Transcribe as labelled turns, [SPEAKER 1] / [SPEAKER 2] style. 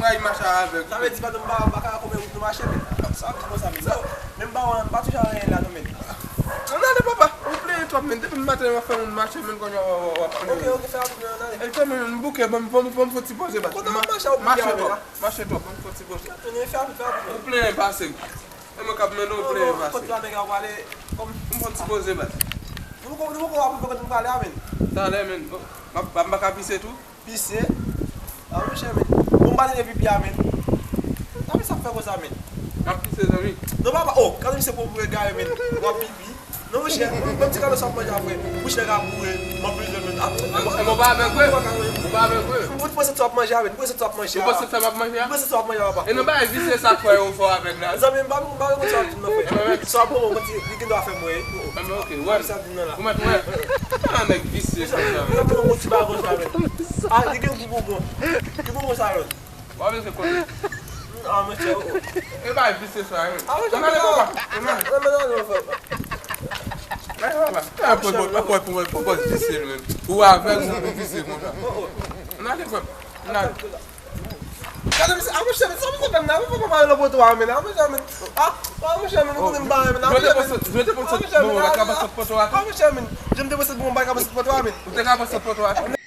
[SPEAKER 1] mwa imacha avek.
[SPEAKER 2] Sa ve di pa de mba baka kome ou nou mache men. Sa ki pou sa men. Men mba wan ba touche an la nou men.
[SPEAKER 1] On ale papa, ou play top men. Depi matin wap fè moun mache men kon yo wap fè.
[SPEAKER 2] Ok, fè apou men an ale.
[SPEAKER 1] El kon men mbouke, bon foti pose bat.
[SPEAKER 2] Kote man mache ou
[SPEAKER 1] Mache
[SPEAKER 2] bouke
[SPEAKER 1] top,
[SPEAKER 2] an
[SPEAKER 1] mache top, bon foti pose.
[SPEAKER 2] Fè apou men.
[SPEAKER 1] Ou play en passe. E mwen kap men ou play en passe.
[SPEAKER 2] Kote la men wale kom
[SPEAKER 1] Bon foti pose bat.
[SPEAKER 2] nou ko apou kote mba ale amen.
[SPEAKER 1] Tan le men, mbaka pise tou.
[SPEAKER 2] Pise. A mwen men. Mba de pipi amen. A men sa fè ko sa men.
[SPEAKER 1] Mwa pise zami.
[SPEAKER 2] Non papa, oh, quand je sais pour vous gars men, moi pipi. Non mon cher, même si quand on sort manger après, vous cher à bourrer, moi plus de men.
[SPEAKER 1] E mwen ba avek we. Mwen ba avek we.
[SPEAKER 2] Vous pouvez se top manger avec, vous se top manger.
[SPEAKER 1] Ou pa se sa map manje ya?
[SPEAKER 2] Vous se top manger papa.
[SPEAKER 1] E nou ba evite sa fwe ou fwa avek nan.
[SPEAKER 2] Zami mba ko top non fait. So bon on dit qui doit faire moi.
[SPEAKER 1] Mwen ok, wè.
[SPEAKER 2] Ça dit non là.
[SPEAKER 1] Ou mwen wè. An nek vise sa sa.
[SPEAKER 2] On peut on tiba gauche là. Ah, dit que vous bon. Qui bon ça là.
[SPEAKER 1] Wè se kote.
[SPEAKER 2] Ah mais cher.
[SPEAKER 1] E ba evite sa.
[SPEAKER 2] Ah, je
[SPEAKER 1] An ale papa.
[SPEAKER 2] non.
[SPEAKER 1] Apoi vise men. Ou avek mwen vise mwen sa. An ale papa. An ale.
[SPEAKER 2] Kada mse, amo cher, so mse ben na, mo pa pa lo boto amen. Amo cher men. Ah, amo cher men, ko dem ba men.
[SPEAKER 1] Jwete pon sa bon, la ka ba sa poto ati.
[SPEAKER 2] Amo cher men. Jom de você bom ba ka ba poto amen.
[SPEAKER 1] Ou te ka ba sa poto ati.